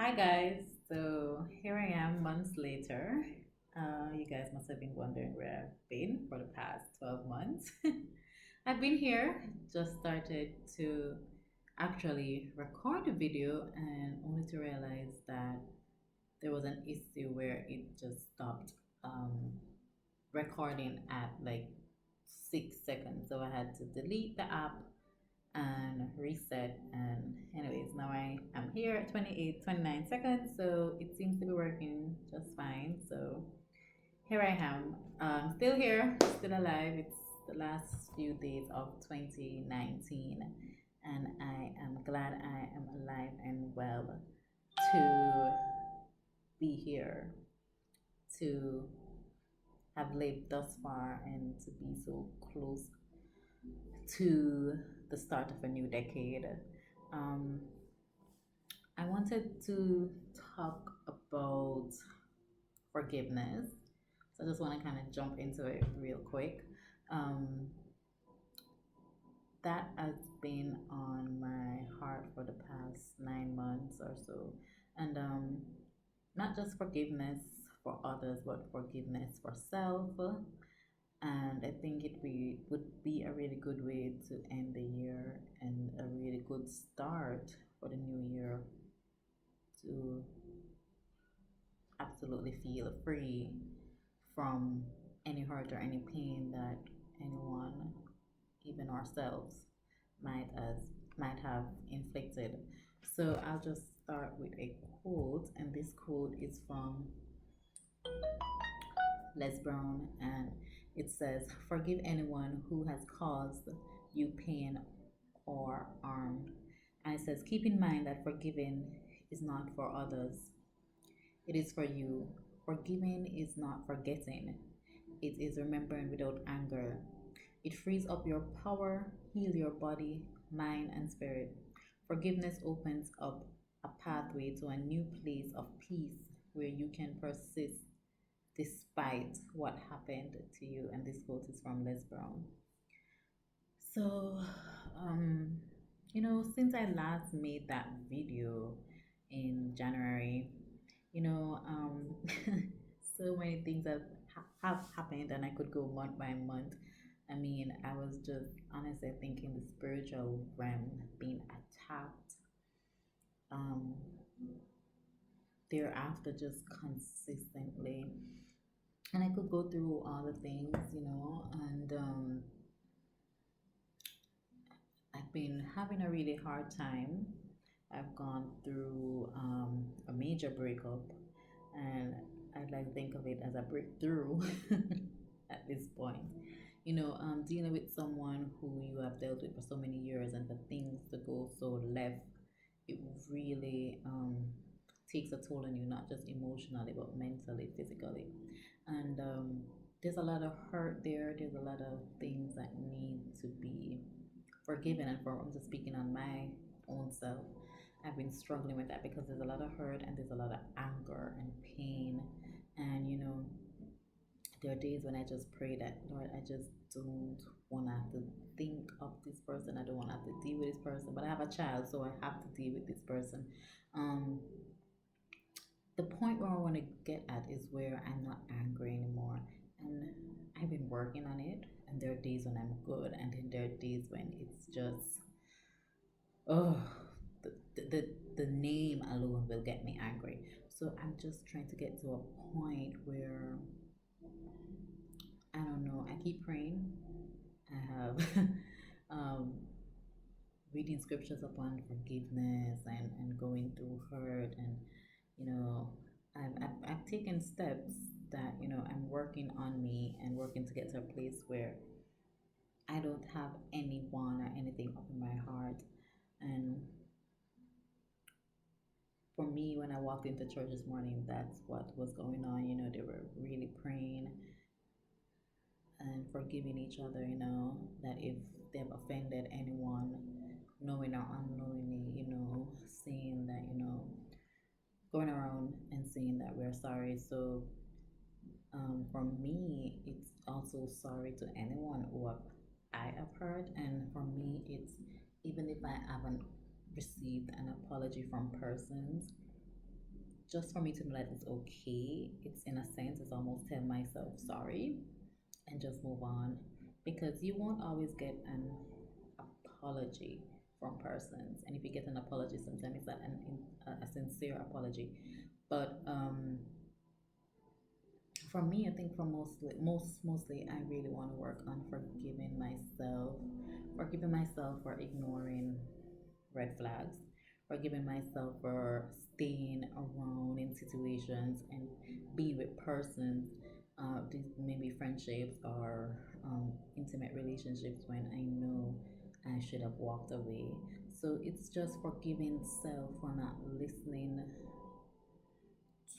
Hi guys, so here I am months later. You guys must have been wondering where I've been for the past 12 months. I've been here, just started to actually record a video and only to realize that there was an issue where it just stopped um, recording at like 6 seconds. So I had to delete the app and reset. And anyways, now I am here at 28, 29 seconds, so it seems to be working just fine. So here I am, still here, still alive. It's the last few days of 2019, and I am glad I am alive and well to be here, to have lived thus far and to be so close to the start of a new decade. Um, I wanted to talk about forgiveness. So I just want to kind of jump into it real quick. Um, that has been on my heart for the past 9 months or so. And not just forgiveness for others, but forgiveness for self. And I think would be a really good way to end the year and a really good start for the new year to absolutely feel free from any hurt or any pain that anyone, even ourselves, might as might have inflicted. So I'll just start with a quote, and this quote is from Les Brown, and it says, "Forgive anyone who has caused you pain or harm." And it says, "Keep in mind that forgiving is not for others, it is for you. Forgiving is not forgetting, it is remembering without anger. It frees up your power, heal your body, mind, and spirit. Forgiveness opens up a pathway to a new place of peace where you can persist despite what happened to you." And this quote is from Les Brown. So, um, since I last made that video in January, so many things have happened, and I could go month by month. I mean, I was just honestly thinking the spiritual realm being attacked. Um, Thereafter, just consistently, and I could go through all the things, and I've been having a really hard time. I've gone through a major breakup, and I'd like to think of it as a breakthrough at this point. Dealing with someone who you have dealt with for so many years and for things to go so left, it really takes a toll on you, not just emotionally, but mentally, physically. And there's a lot of hurt there, there's a lot of things that need to be forgiven. And I'm just speaking on my own self. I've been struggling with that because there's a lot of hurt and there's a lot of anger and pain. And there are days when I just pray that, Lord, I just don't want to have to think of this person. I don't want to have to deal with this person. But I have a child, so I have to deal with this person. Um, the point where I want to get at is where I'm not angry anymore. And I've been working on it. And there are days when I'm good, and then there are days when it's just, oh, the, the name alone will get me angry. So I'm just trying to get to a point where I don't know. I keep praying. I have um, reading scriptures upon forgiveness and going through hurt, and you know I've taken steps that I'm working on me and working to get to a place where I don't have anyone or anything up in my heart. And for me, when I walked into church this morning, that's what was going on. They were really praying and forgiving each other, that if they've offended anyone, knowing or unknowingly, saying that, going around and saying that we're sorry. So for me, it's also sorry to anyone who I have hurt. And for me, it's even if I haven't received an apology from persons, just for me to know that it's okay. It's in a sense, it's almost tell myself sorry and just move on, because you won't always get an apology from persons, and if you get an apology, sometimes it's not a sincere apology. But for me, I think for mostly, I really want to work on forgiving myself for ignoring red flags, forgiving myself for staying around in situations and being with persons, these maybe friendships or intimate relationships when I know I should have walked away. So it's just forgiving self for not listening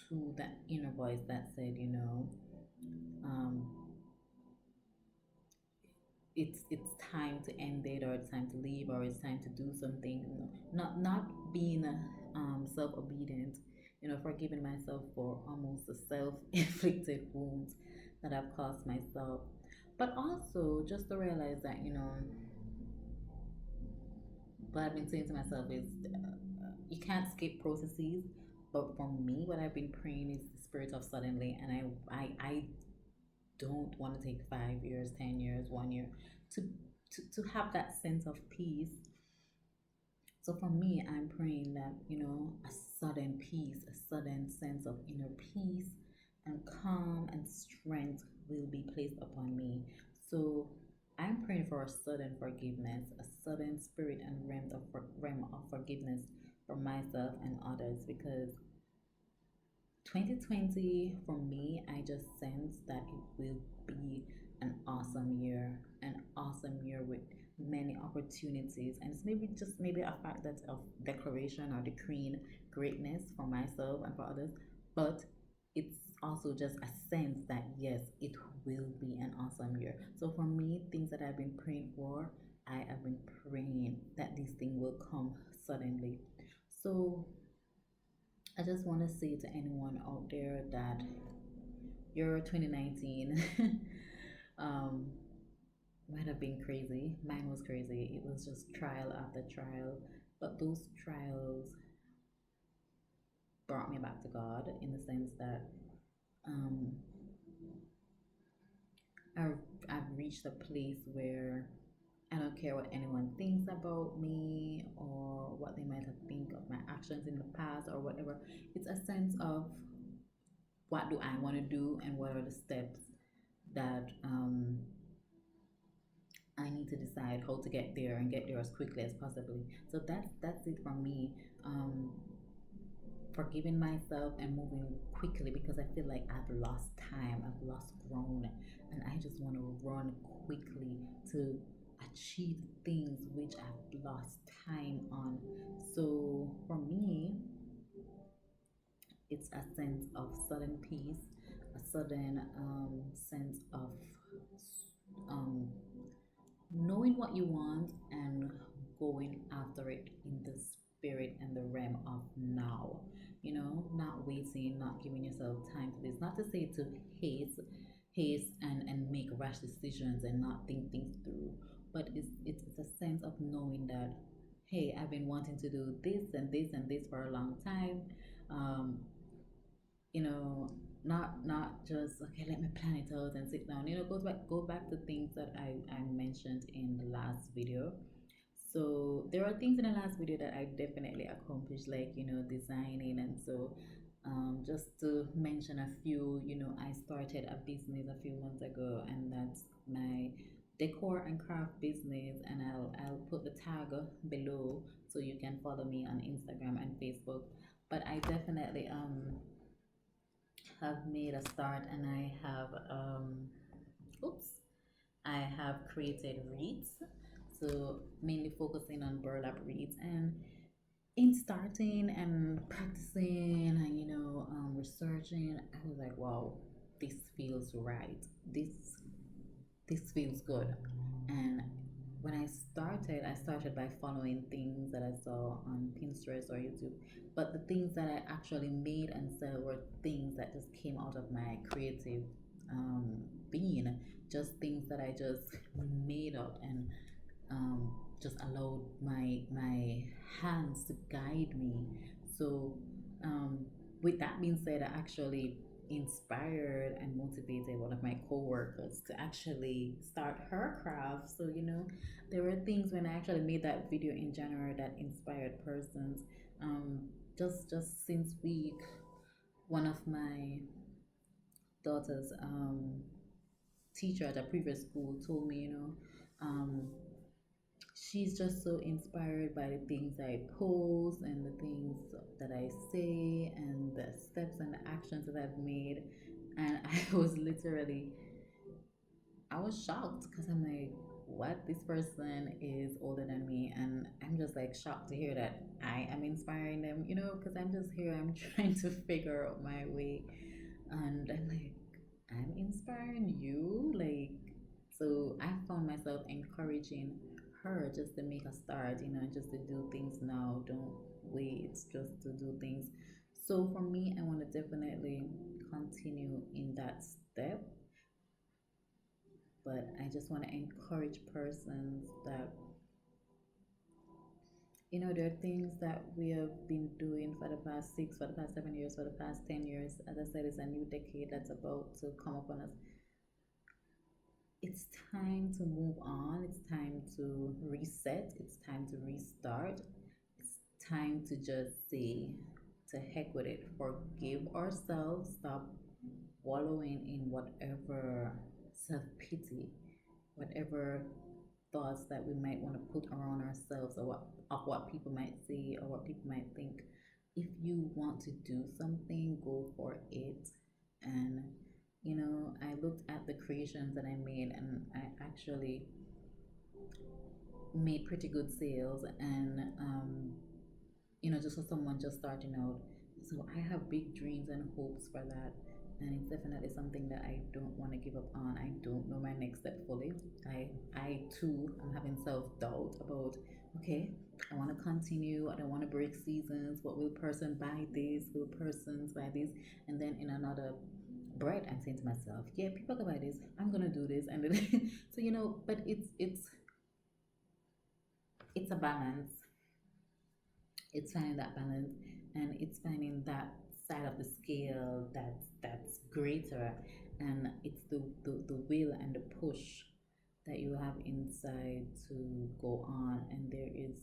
to that inner voice that said, um, it's time to end it, or it's time to leave, or it's time to do something. Not being self-obedient, forgiving myself for almost a self-inflicted wounds that I've caused myself. But also just to realize that, what I've been saying to myself is, you can't skip processes. But for me, what I've been praying is the spirit of suddenly, and I don't want to take 5 years, 10 years, 1 year to to have that sense of peace. So for me, I'm praying that, a sudden peace, a sudden sense of inner peace and calm and strength will be placed upon me. So I'm praying for a sudden forgiveness, a sudden spirit and realm of forgiveness for myself and others, because 2020 for me, I just sense that it will be an awesome year with many opportunities, and it's maybe a fact that of declaration or decreeing greatness for myself and for others, but it's also just a sense that yes, it will be an awesome year. So for me, things that I've been praying for, I have been praying that this thing will come suddenly. So I just want to say to anyone out there that your 2019 um, might have been crazy. Mine was crazy. It was just trial after trial. But those trials brought me back to God, in the sense that um, I've, I've reached a place where I don't care what anyone thinks about me or what they might have think of my actions in the past or whatever. It's a sense of, what do I want to do, and what are the steps that I need to decide how to get there and get there as quickly as possibly. So that's it for me. Um, Forgiving myself and moving quickly, because I feel like I've lost time, I've lost ground, and I just want to run quickly to achieve things which I've lost time on. So for me, it's a sense of sudden peace, a sudden sense of um, knowing what you want and going after it in the spirit and the realm of now. Not waiting, not giving yourself time for this. Not to say to haste and make rash decisions and not think things through, but it's a sense of knowing that, hey, I've been wanting to do this and this and this for a long time. Um, you know not just, okay, let me plan it out and sit down. Go back to things that I mentioned in the last video. So there are things in the last video that I definitely accomplished, like, designing. And so just to mention a few, I started a business a few months ago, and that's my decor and craft business, and I'll put the tag below so you can follow me on Instagram and Facebook. But I definitely have made a start, and I have oops I have created reads, so mainly focusing on burlap reads. And in starting and practicing and researching, I was like, wow, this feels right. This feels good. And when I started by following things that I saw on Pinterest or YouTube. But the things that I actually made and sell were things that just came out of my creative being, just things that I just made up, and just allowed my hands to guide me. So um, With that being said, I actually inspired and motivated one of my coworkers to actually start her craft. So, there were things when I actually made that video in January that inspired persons. Um, just since week, one of my daughter's teacher at a previous school told me, she's just so inspired by the things I post and the things that I say and the steps and the actions that I've made. And I was literally, I was shocked because I'm like, what? This person is older than me. And I'm just like shocked to hear that I am inspiring them, because I'm just here, I'm trying to figure out my way. And I'm like, I'm inspiring you? Like, so I found myself encouraging her just to make a start, just to do things now. Don't wait, just to do things. So for me, I want to definitely continue in that step, but I just want to encourage persons that, there are things that we have been doing for the past 6, for the past 7 years, for the past 10 years. As I said, it's a new decade that's about to come upon us. It's time to move on. It's time to reset. It's time to restart. It's time to just say, to heck with it. Forgive ourselves. Stop wallowing in whatever self pity, whatever thoughts that we might want to put around ourselves, or what people might say or what people might think. If you want to do something, go for it. And I looked at the creations that I made, and I actually made pretty good sales. And just for someone just starting out, so I have big dreams and hopes for that. And it's definitely something that I don't want to give up on. I don't know my next step fully. I too am having self-doubt about, okay, I want to continue, I don't want to break seasons. What will person buy this? Will persons buy this? And then in another breath, I'm saying to myself, yeah, people can buy this, I'm gonna do this. And then so but it's a balance. It's finding that balance, and it's finding that side of the scale that's greater. And it's the will and the push that you have inside to go on. And there is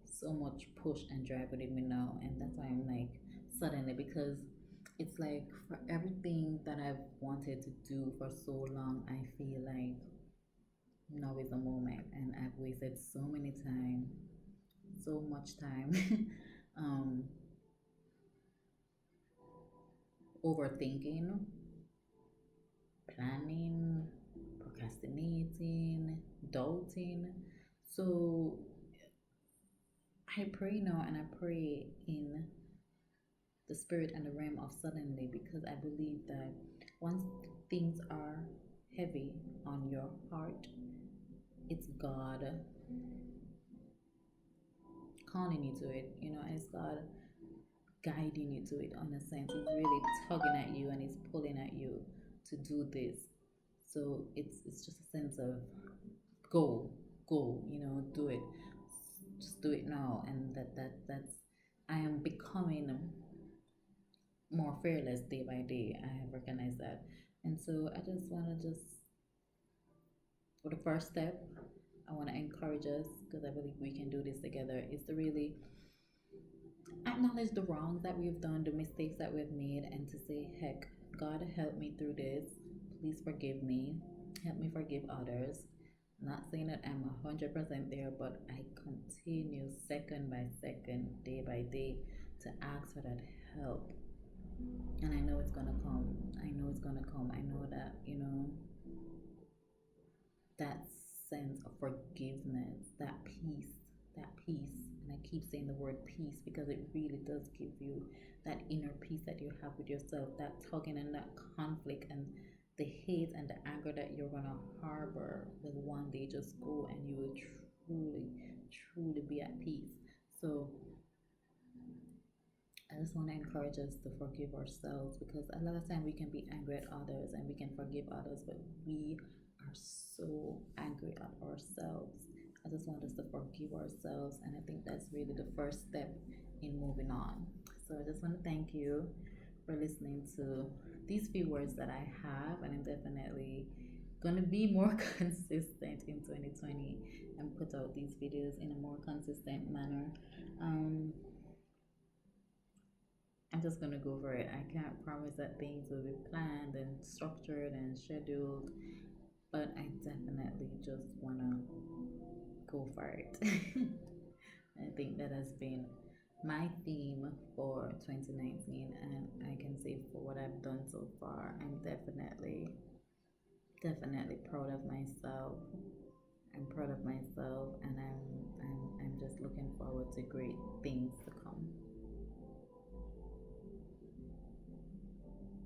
so much push and drive within me now. And that's why I'm like, suddenly, because it's like for everything that I've wanted to do for so long, I feel like now is the moment. And I've wasted so many time, so much time, um, overthinking, planning, procrastinating, doubting. So I pray now, and I pray in the spirit and the realm of suddenly, because I believe that once things are heavy on your heart, it's God calling you to it, and it's God guiding you to it. In a sense, it's really tugging at you and it's pulling at you to do this. So it's just a sense of go, go, do it, just do it now. And that's I am becoming more fearless day by day. I have recognized that. And so I just want to just, for the first step, I want to encourage us, because I believe we can do this together, is to really acknowledge the wrongs that we've done, the mistakes that we've made, and to say, heck, God, help me through this. Please forgive me. Help me forgive others. Not saying that I'm 100% there, but I continue second by second, day by day, to ask for that help. And I know it's gonna come. I know it's gonna come. I know that, that sense of forgiveness, that peace. And I keep saying the word peace because it really does give you that inner peace that you have with yourself, that tugging and that conflict and the hate and the anger that you're gonna harbor will one day just go, and you will truly, truly be at peace. So I just want to encourage us to forgive ourselves, because a lot of time we can be angry at others and we can forgive others, but we are so angry at ourselves. I just want us to forgive ourselves, and I think that's really the first step in moving on. So I just want to thank you for listening to these few words that I have, and I'm definitely gonna be more consistent in 2020 and put out these videos in a more consistent manner. Um, I'm just gonna go for it. I can't promise that things will be planned and structured and scheduled, but I definitely just wanna go for it. I think that has been my theme for 2019, and I can say for what I've done so far, I'm definitely proud of myself. I'm proud of myself, and I'm just looking forward to great things to come.